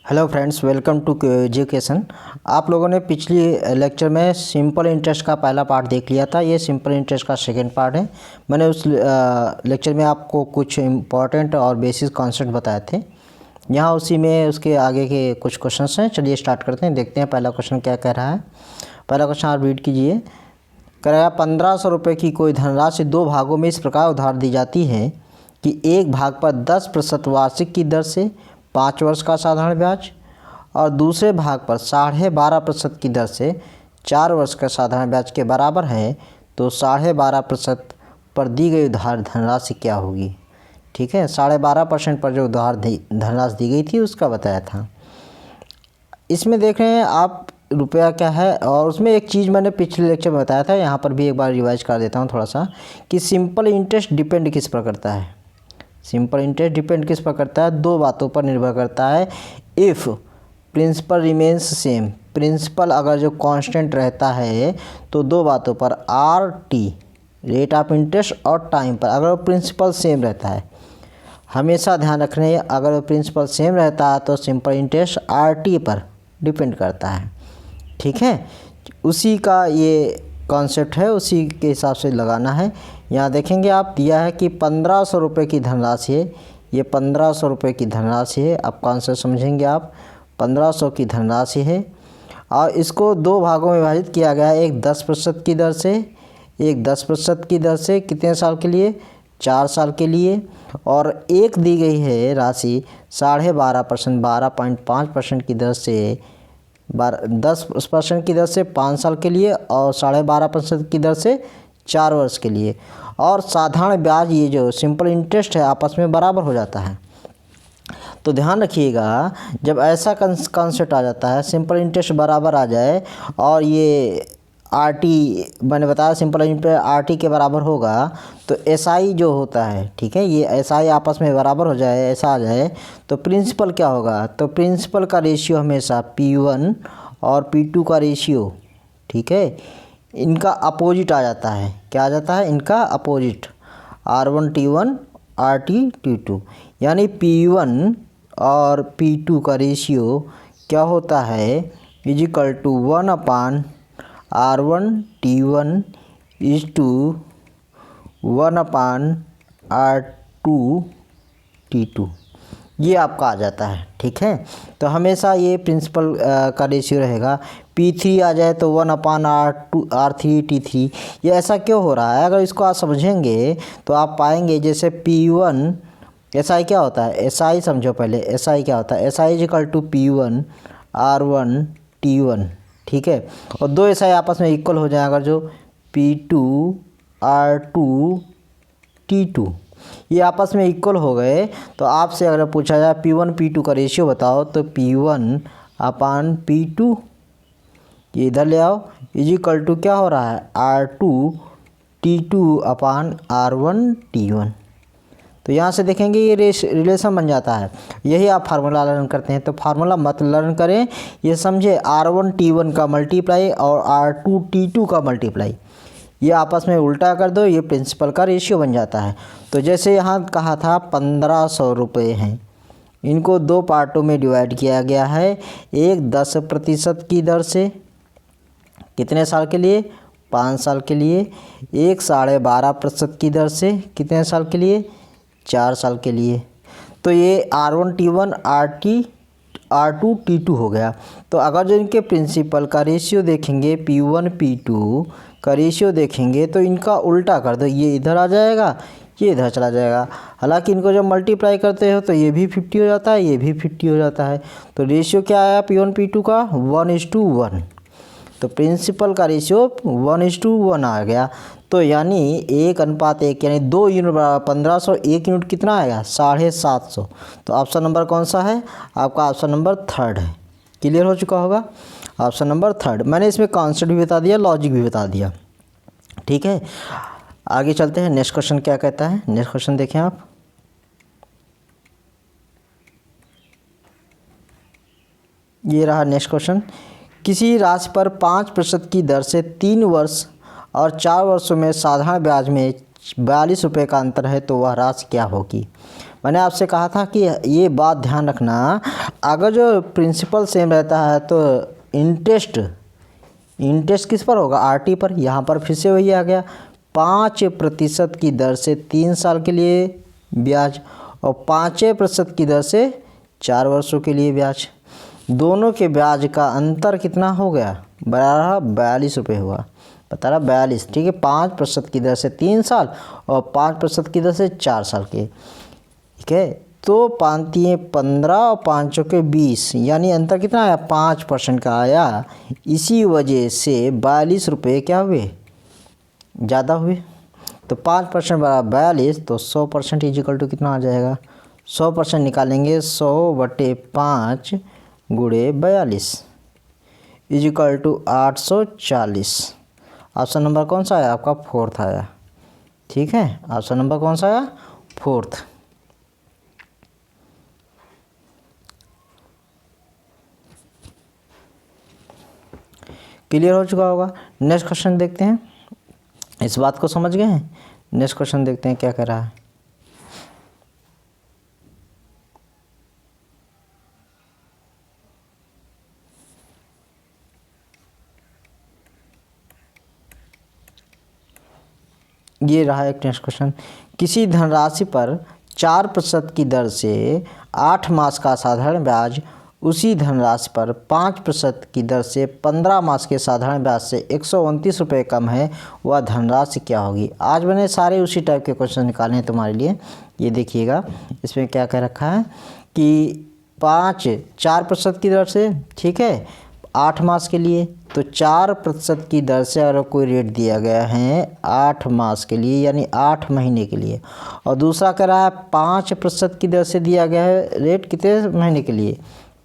Hello friends, welcome to education. आप लोगों ने पिछली लेक्चर में सिंपल इंटरेस्ट का पहला पार्ट देख लिया था। ये सिंपल इंटरेस्ट का सेकंड पार्ट है। मैंने उस लेक्चर में आपको कुछ इम्पॉर्टेंट और बेसिक कॉन्सेप्ट बताए थे। यहाँ उसी में उसके आगे के कुछ क्वेश्चंस हैं। चलिए स्टार्ट करते हैं, देखते हैं पहला क्वेश्चन क्या कह रहा है। पहला क्वेश्चन आप रीड कीजिए। कह रहा है 1500 रुपये की कोई धनराशि दो भागों में इस प्रकार उधार दी जाती है कि एक भाग पर 10% वार्षिक की दर से 5 वर्ष का साधारण ब्याज और दूसरे भाग पर 12.5% की दर से 4 वर्ष का साधारण ब्याज के बराबर है, तो 12.5% पर दी गई उधार धनराशि क्या होगी। ठीक है, 12.5% पर जो उधार धनराशि दी गई थी उसका बताया था। इसमें देख रहे हैं आप रुपया क्या है, और उसमें एक चीज़ मैंने पिछले लेक्चर में बताया था, यहाँ पर भी एक बार रिवाइज कर देता हूँ थोड़ा सा, कि सिंपल इंटरेस्ट डिपेंड किस पर करता है। सिंपल इंटरेस्ट डिपेंड किस पर करता है? दो बातों पर निर्भर करता है। If principal remains same, principal अगर जो कांस्टेंट रहता है तो दो बातों पर, R T rate of interest और टाइम पर, अगर वो प्रिंसिपल सेम रहता है। हमेशा ध्यान रखने, अगर वो प्रिंसिपल सेम रहता है तो सिंपल इंटरेस्ट आर टी पर डिपेंड करता है। ठीक है, उसी का ये कॉन्सेप्ट है, उसी के हिसाब से लगाना है। यहाँ देखेंगे आप, दिया है कि 1500 रुपये की धनराशि है। ये 1500 रुपये की धनराशि है। अब कॉन्सेप्ट समझेंगे आप। 1500 की धनराशि है और इसको दो भागों में विभाजित किया गया है। एक 10% की दर से, एक 10% की दर से कितने साल के लिए? 4 साल के लिए। और एक दी गई है राशि 12.5%, 12.5% की दर से 10% की दर से 5 साल के लिए और 12.5% की दर से 4 वर्ष के लिए। और साधारण ब्याज, ये जो सिंपल इंटरेस्ट है, आपस में बराबर हो जाता है। तो ध्यान रखिएगा, जब ऐसा कॉन्सेप्ट आ जाता है, सिंपल इंटरेस्ट बराबर आ जाए और ये आर टी मैंने बताया सिंपल इंटरेस्ट आर टी के बराबर होगा, तो एस आई जो होता है, ठीक है, ये एस आई आपस में बराबर हो जाए, ऐसा आ जाए, तो प्रिंसिपल क्या होगा? तो प्रिंसिपल का रेशियो हमेशा P1 और P2 का रेशियो, ठीक है, इनका अपोजिट आ जाता है। क्या आ जाता है? इनका opposite, R1 T1 RT T2, यानी P1 और P2 का रेशियो क्या होता है? Is equal to 1/R1 T1 is to 1/R2 T2, ये आपका आ जाता है। ठीक है, तो हमेशा ये प्रिंसिपल का रेशियो रहेगा। P3 आ जाए तो 1/R3 T3। ये ऐसा क्यों हो रहा है? अगर इसको आप समझेंगे तो आप पाएंगे, जैसे P1 SI क्या होता है? SI समझो पहले, SI क्या होता है? SI is equal to P1 R1 T1, ठीक है, और दो SI आपस में इक्वल हो जाए, अगर जो P2 R2 T2 ये आपस में इक्वल हो गए, तो आपसे अगर पूछा जाए P1 P2 का रेशियो बताओ, तो P1/P2 ये इधर ले आओ, इज इक्वल टू क्या हो रहा है? R2 T2/R1 T1। तो यहाँ से देखेंगे ये रिलेशन बन जाता है। यही आप फार्मूला लर्न करते हैं, तो फार्मूला मत लर्न करें, ये समझे, R1 T1 का मल्टीप्लाई और R2 T2 का मल्टीप्लाई, ये आपस में उल्टा कर दो, ये प्रिंसिपल का रेशियो बन जाता है। तो जैसे यहाँ कहा था 1500 रुपये हैं, इनको दो पार्टों में डिवाइड किया गया है। एक 10% की दर से, कितने साल के लिए? 5 साल के लिए। एक 12.5% की दर से, कितने साल के लिए? 4 साल के लिए। तो ये R1 T1 R2 T2 हो गया। तो अगर जो इनके प्रिंसिपल का रेशियो देखेंगे, P1 P2 का रेशियो देखेंगे, तो इनका उल्टा कर दो, ये इधर आ जाएगा, ये इधर चला जाएगा। हालांकि इनको जब मल्टीप्लाई करते हो तो ये भी 50 हो जाता है, ये भी 50 हो जाता है। तो रेशियो क्या आया P1 P2 का? 1:1। तो प्रिंसिपल का रेशियो 1:1 आ गया। तो यानी 1:1, यानी 2 यूनिट 1500, 1 यूनिट कितना आएगा? 750। तो ऑप्शन नंबर कौन सा है आपका? ऑप्शन नंबर 3 है। क्लियर हो चुका होगा? Option number 3। मैंने इसमें कॉन्सेप्ट भी बता दिया, लॉजिक भी बता दिया। ठीक है, आगे चलते हैं। नेक्स्ट क्वेश्चन क्या कहता है? नेक्स्ट क्वेश्चन देखें आप। ये रहा नेक्स्ट क्वेश्चन। किसी राशि पर 5% की दर से 3 वर्ष और 4 वर्षों में साधारण ब्याज में 42 रुपये का अंतर है, तो वह राशि क्या होगी? मैंने आपसे कहा था कि ये बात ध्यान रखना, अगर जो प्रिंसिपल सेम रहता है तो इंटरेस्ट किस पर होगा, आरटी पर। यहाँ पर फिर से वही आ गया, 5% की दर से 3 साल के लिए ब्याज और 5% की दर से 4 वर्षों के लिए ब्याज। दोनों के ब्याज का अंतर कितना हो गया, बराबर 42 रुपये हुआ, बता रहा 42। ठीक है, 5% की दर से 3 साल और 5% की दर से 4 साल के। ठीक है, तो 5×3 = 15 और 5 के 20, यानी अंतर कितना आया, 5% का आया। इसी वजह से 42 रुपये क्या हुए, ज़्यादा हुए। तो 5% बराबर 42, तो 100% इजिकल टू कितना आ जाएगा, 100% निकालेंगे, 100/5 गुणे 42 इजिकल टू 840। ऑप्शन नंबर कौन सा आया आपका, 4th आया। ठीक है, ऑप्शन नंबर कौन सा आया, 4th। क्लियर हो चुका होगा। नेक्स्ट क्वेश्चन देखते हैं, इस बात को समझ गए हैं। नेक्स्ट क्वेश्चन देखते हैं क्या कह रहा है। ये रहा एक नेक्स्ट क्वेश्चन, किसी धनराशि पर 4% की दर से 8 मास का साधारण ब्याज उसी धनराशि पर 5% की दर से 15 मास के साधारण ब्याज से 129 रुपये कम है, वह धनराशि क्या होगी। आज मैंने सारे उसी टाइप के क्वेश्चन निकाले हैं तुम्हारे लिए। ये देखिएगा, इसमें क्या कह रखा है कि 4% की दर से, ठीक है, 8 मास के लिए, तो 4% की दर से अगर कोई रेट दिया गया है 8 मास के लिए यानी 8 महीने के लिए, और दूसरा कह रहा है 5% की दर से दिया गया है रेट कितने महीने के लिए,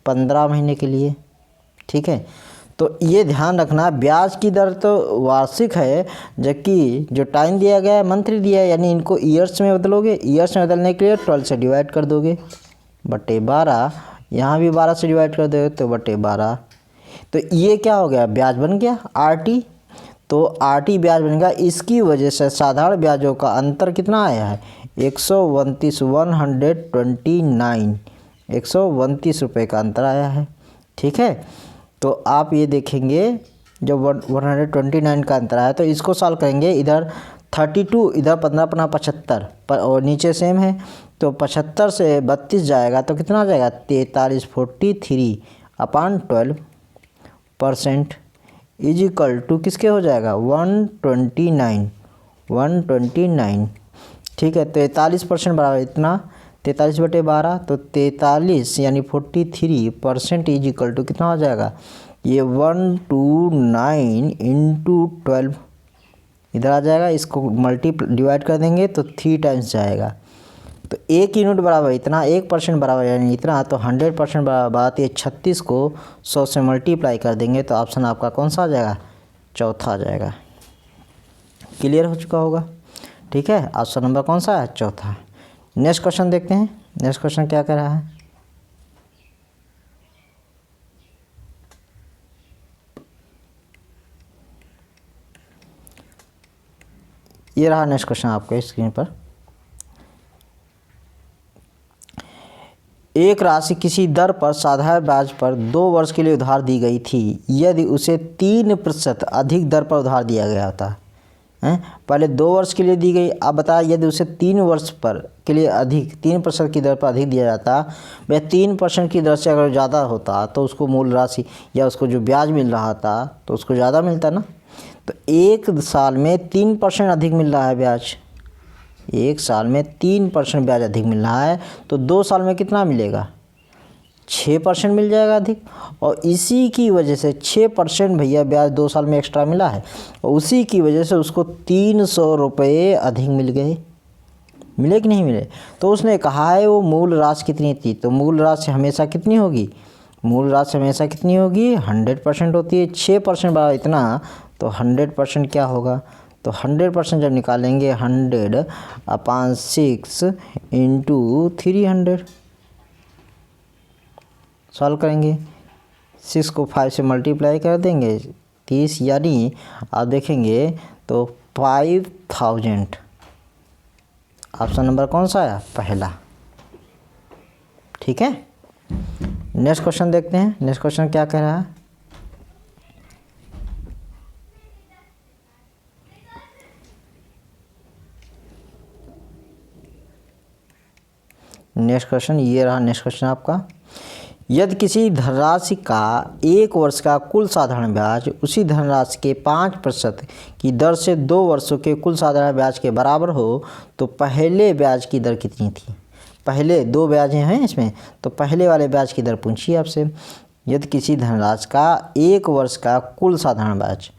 15 महीने के लिए। ठीक है, तो ये ध्यान रखना, ब्याज की दर तो वार्षिक है, जबकि जो टाइम दिया गया है मंथली दिया है, यानी इनको ईयर्स में बदलोगे। ईयर्स में बदलने के लिए 12 से डिवाइड कर दोगे, बटे 12, यहाँ भी 12 से डिवाइड कर दोगे तो बटे 12। तो ये क्या हो गया, ब्याज बन गया आरटी। तो आरटी ब्याज बन गया, इसकी वजह से साधारण ब्याजों का अंतर कितना आया है, 129 129 रुपये का अंतर आया है। ठीक है, तो आप ये देखेंगे जब 129 का अंतर आया तो इसको सॉल्व करेंगे, इधर 32, इधर 15×5 75 पर, और नीचे सेम है, तो 75 से 32 जाएगा तो कितना आ जाएगा, 43 43/12% इजिकल टू किसके हो जाएगा, 129। ठीक है, 43% बराबर इतना, 43/12, तो 43 यानी 43% इजिकल टू कितना हो जाएगा, ये 129 × 12 इधर आ जाएगा, इसको डिवाइड कर देंगे तो 3 टाइम्स जाएगा। तो 1 यूनिट बराबर इतना, 1% बराबर यानी इतना, तो 100% बराबर आती है 36 को 100 से मल्टीप्लाई कर देंगे तो ऑप्शन आपका कौन सा आ जाएगा, चौथा आ जाएगा। क्लियर हो चुका होगा। ठीक है, ऑप्शन नंबर कौन सा है, चौथा। नेक्स्ट क्वेश्चन देखते हैं, नेक्स्ट क्वेश्चन क्या कह रहा है। ये रहा नेक्स्ट क्वेश्चन आपके स्क्रीन पर। एक राशि किसी दर पर साधारण ब्याज पर 2 वर्ष के लिए उधार दी गई थी, यदि उसे 3% अधिक दर पर उधार दिया गया होता है। पहले 2 वर्ष के लिए दी गई, अब बताया यदि उसे 3 वर्ष पर के लिए अधिक 3% की दर पर अधिक दिया जाता, वह 3% की दर से अगर ज़्यादा होता तो उसको मूल राशि या उसको जो ब्याज मिल रहा था तो उसको ज़्यादा मिलता ना। तो 1 साल में 3% अधिक मिल रहा है ब्याज, 1 साल में 3% ब्याज अधिक मिल रहा है, तो 2 साल में कितना मिलेगा, 6% मिल जाएगा अधिक। और इसी की वजह से 6% भैया ब्याज 2 साल में एक्स्ट्रा मिला है, और उसी की वजह से उसको 300 रुपये अधिक मिल गए। मिले कि नहीं मिले, तो उसने कहा है वो मूल राशि कितनी थी, तो मूल राशि हमेशा कितनी होगी, मूल राशि हमेशा कितनी होगी, 100% होती है। 6% बड़ा इतना, तो 100% क्या होगा, तो 100% जब निकालेंगे 100/6 × 300 सॉल्व करेंगे, 6 को 5 से मल्टीप्लाई कर देंगे 30, यानी आप देखेंगे तो 5000। ऑप्शन नंबर कौन सा आया, पहला। ठीक है। नेक्स्ट क्वेश्चन देखते हैं। नेक्स्ट क्वेश्चन क्या कह रहा है। नेक्स्ट क्वेश्चन ये रहा। नेक्स्ट क्वेश्चन आपका, यदि किसी धनराशि का 1 वर्ष का कुल साधारण ब्याज उसी धनराशि के 5% की दर से 2 वर्षों के कुल साधारण ब्याज के बराबर हो तो पहले ब्याज की दर कितनी थी। पहले 2 ब्याज हैं इसमें, तो पहले वाले ब्याज की दर पूछिए आपसे। यदि किसी धनराशि का 1 वर्ष का कुल साधारण ब्याज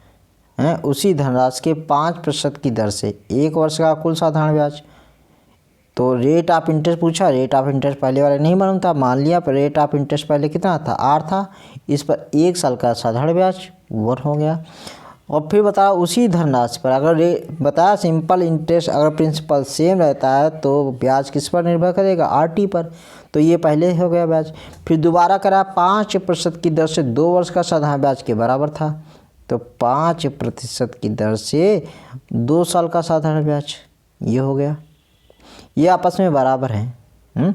है उसी धनराशि के 5% की दर से 1 वर्ष का कुल साधारण ब्याज, तो रेट ऑफ इंटरेस्ट पूछा। रेट ऑफ इंटरेस्ट पहले वाले नहीं मालूम था, मान लिया। पर रेट ऑफ इंटरेस्ट पहले कितना था, 8 था। इस पर 1 साल का साधारण ब्याज 1 हो गया। और फिर बताया उसी धनराशि पर अगर बताया सिंपल इंटरेस्ट अगर प्रिंसिपल सेम रहता है तो ब्याज किस पर निर्भर करेगा, RT पर। तो ये पहले हो गया ब्याज। फिर दोबारा करा 5% की दर से 2 वर्ष का साधारण ब्याज के बराबर था, तो 5% की दर से 2 साल का साधारण ब्याज ये हो गया। ये आपस में बराबर हैं,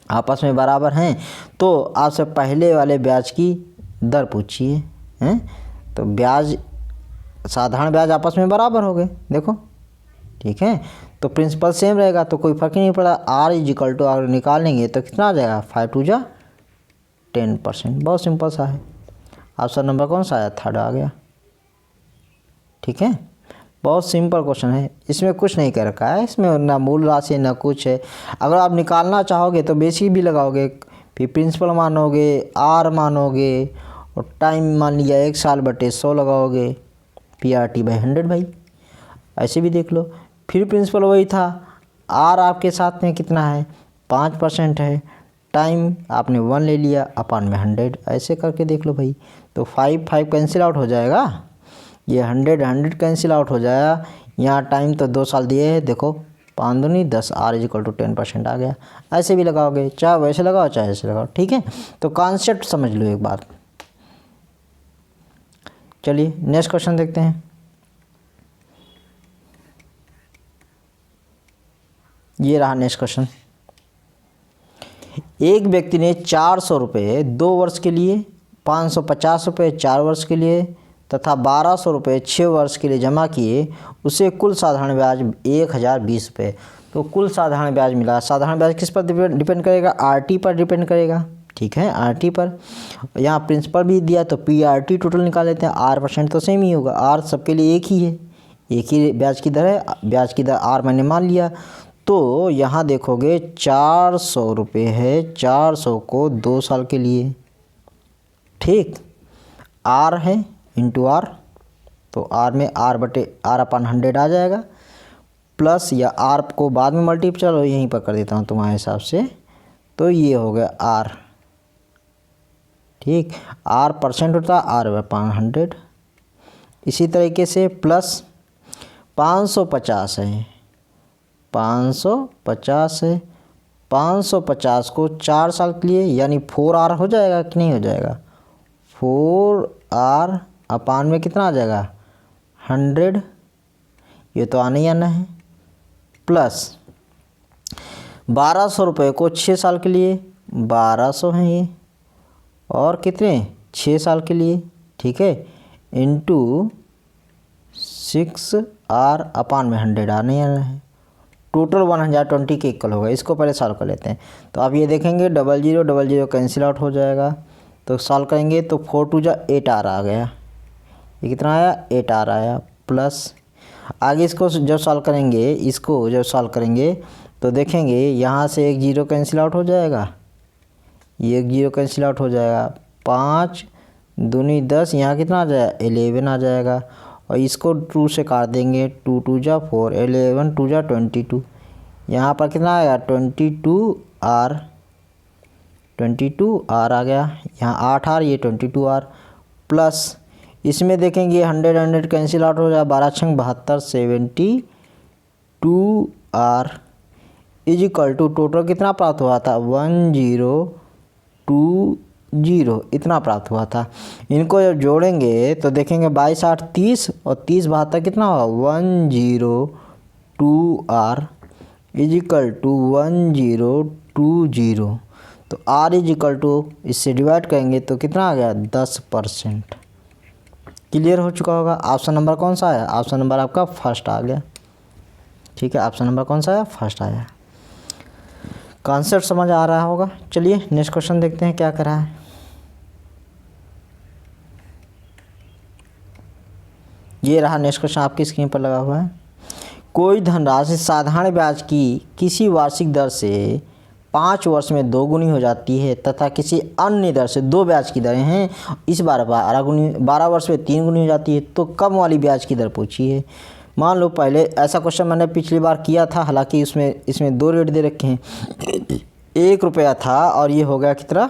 आपस में बराबर हैं। तो आपसे पहले वाले ब्याज की दर पूछिए हैं, तो ब्याज साधारण ब्याज आपस में बराबर हो गए, देखो ठीक है। तो प्रिंसिपल सेम रहेगा तो कोई फर्क ही नहीं पड़ा। R इजिकल टू अगर निकालेंगे तो कितना आ जाएगा, 5 2 जा 10%। बहुत सिंपल सा है। ऑप्शन नंबर कौन सा आया, 3rd आ गया। ठीक है, बहुत सिंपल क्वेश्चन है। इसमें कुछ नहीं कर रखा है, इसमें ना मूल राशि ना कुछ है। अगर आप निकालना चाहोगे तो बेसिक भी लगाओगे, फिर प्रिंसिपल मानोगे, R मानोगे और टाइम मान लिया 1 साल बटे 100 लगाओगे, PRT/100 भाई। ऐसे भी देख लो। फिर प्रिंसिपल वही था, R आपके साथ में कितना है 5% है, टाइम आपने 1 ले लिया अपन में 100, ऐसे करके देख लो भाई। तो 5 5 कैंसिल आउट हो जाएगा, ये 100 100 कैंसिल आउट हो जाएगा। यहाँ टाइम तो 2 साल दिए हैं, देखो 5 दूनी 10, R इजिकल टू 10% आ गया। ऐसे भी लगाओगे, चाहे वैसे लगाओ चाहे ऐसे लगाओ, ठीक है। तो कॉन्सेप्ट समझ लो एक बार। चलिए नेक्स्ट क्वेश्चन देखते हैं। ये रहा नेक्स्ट क्वेश्चन। एक व्यक्ति ने 400 रुपये 2 वर्ष के लिए, 550 रुपये 4 वर्ष के लिए तथा 1200 रुपये 6 वर्ष के लिए जमा किए। उसे कुल साधारण ब्याज 1020 रुपये। तो कुल साधारण ब्याज मिला। साधारण ब्याज किस पर डिपेंड करेगा, RT पर डिपेंड करेगा, ठीक है, RT पर। यहाँ प्रिंसिपल भी दिया तो PRT टोटल निकाल लेते हैं। R% तो सेम ही होगा, R सबके लिए एक ही है, एक ही ब्याज की दर है। ब्याज की दर R मैंने मान लिया। तो यहाँ देखोगे 400 रुपये है, 400 को 2 साल के लिए, ठीक। R है इंटू R, तो R में R/100 आ जाएगा, प्लस या R को बाद में मल्टीप्लाई, चलो यहीं पर कर देता हूँ तुम्हारे हिसाब से। तो ये हो गया R, ठीक। R% होता है R/100। इसी तरीके से प्लस 550 है, 550 है, 550 को 4 साल के लिए यानी 4R हो जाएगा कि नहीं हो जाएगा, 4R अपान में कितना आ जाएगा 100, ये तो आना ही आना है। प्लस 1200 रुपये को 6 साल के लिए, 1200 हैं ये, और कितने 6 साल के लिए, ठीक है, इंटू 6R अपान में 100 आना ही आना है। टोटल 1020 के इक्वल होगा। इसको पहले सॉल्व कर लेते हैं। तो आप ये देखेंगे 00 00 कैंसिल आउट हो जाएगा। तो सॉल्व करेंगे तो 4 2 जा 8R आ गया। ये कितना आया 8R आया। प्लस आगे इसको जब सॉल्व करेंगे, इसको जब सॉल्व करेंगे तो देखेंगे यहाँ से 1 0 कैंसिल आउट हो जाएगा, ये 1 0 कैंसिल आउट हो जाएगा। 5 दूनी 10, यहाँ कितना आ जाएगा 11 आ जाएगा। और इसको 2 से काट देंगे, 2 2 जा 4, 11 2 जा 22। यहाँ पर कितना आएगा 22R, 22R आ गया। यहाँ 8R, ये 22R। प्लस इसमें देखेंगे 100 100 कैंसिल आउट हो जाए, 12 6 72, 72R is equal to total कितना प्राप्त हुआ था 1020 इतना प्राप्त हुआ था। इनको जब जोड़ेंगे तो देखेंगे 22 8 30 और 30 72 कितना होगा 102R इज इक्वल टू 1020। तो R इज इक्वल टू इससे डिवाइड करेंगे तो कितना आ गया 10%। क्लियर हो चुका होगा। ऑप्शन नंबर कौन सा आया? ऑप्शन नंबर आपका फर्स्ट आ गया। ठीक है, ऑप्शन नंबर कौन सा आया? फर्स्ट आया। कॉन्सेप्ट समझ आ रहा होगा। चलिए नेक्स्ट क्वेश्चन देखते हैं क्या कर रहा है। ये रहा नेक्स्ट क्वेश्चन आपकी स्क्रीन पर लगा हुआ है। कोई धनराशि साधारण ब्याज की किसी वार्षिक दर से 5 वर्ष में 2 गुनी हो जाती है तथा किसी अन्य दर से 2 ब्याज की दरें हैं, इस बार 12 वर्ष में 3 गुनी हो जाती है, तो कम वाली ब्याज की दर पूछी है। मान लो पहले ऐसा क्वेश्चन मैंने पिछली बार किया था, हालांकि इसमें 2 रेट दे रखे हैं। 1 रुपया था और ये हो गया कितना?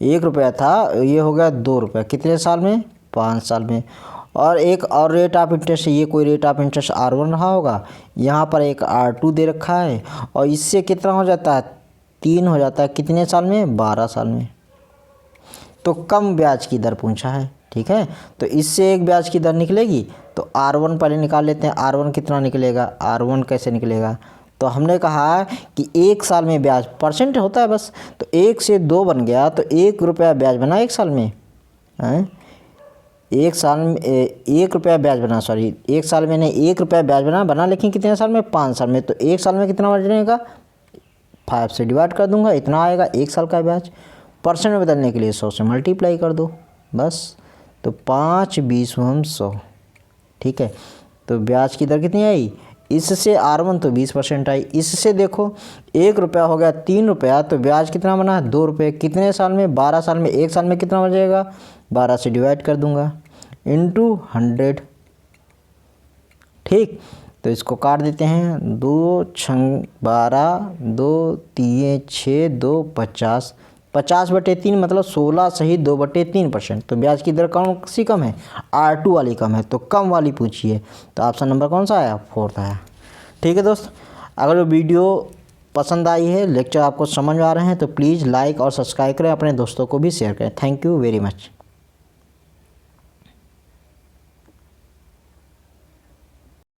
1 रुपया था, ये हो गया 2 रुपया। कितने साल में? 5 साल में। और एक और रेट ऑफ इंटरेस्ट है, ये कोई रेट ऑफ इंटरेस्ट R1 रहा होगा, यहाँ पर एक R2 दे रखा है, और इससे कितना हो जाता है? 3 हो जाता है। कितने साल में? 12 साल में। तो कम ब्याज की दर पूछा है। ठीक है, तो इससे एक ब्याज की दर निकलेगी, तो R1 पहले निकाल लेते हैं। R1 कितना निकलेगा? R1 कैसे निकलेगा? तो हमने कहा कि 1 साल में ब्याज परसेंट होता है बस, तो 1 से 2 बन गया, तो 1 रुपया ब्याज बना 1 साल में। 1 साल में 1 रुपया ब्याज बना, सॉरी 1 साल में नहीं, 1 रुपया ब्याज बना, लेकिन कितने साल में? 5 साल में। तो 1 साल में कितना बनेगा? 5 से डिवाइड कर दूंगा, इतना आएगा 1 साल का ब्याज। परसेंट में बदलने के लिए 100 से मल्टीप्लाई कर दो बस। तो 5 20 100। ठीक है, तो ब्याज की दर कितनी आई? इससे R1 तो 20% आई। इससे देखो 1 रुपया हो गया 3 रुपया, तो ब्याज कितना बना? 2 रुपये। कितने साल में? 12 साल में। 1 साल में कितना हो जाएगा? 12 से डिवाइड कर दूंगा इंटू 100। ठीक, तो इसको काट देते हैं। 2 6 12, 2 3 6, 2 50, 50/3 मतलब 16 सही 2/3%। तो ब्याज की दर कौन सी कम है? R2 वाली कम है, तो कम वाली पूछिए। तो ऑप्शन नंबर कौन सा आया? 4th आया। ठीक है दोस्त, अगर वीडियो पसंद आई है, लेक्चर आपको समझ आ रहे हैं, तो प्लीज़ लाइक और सब्सक्राइब करें, अपने दोस्तों को भी शेयर करें। Thank you very much.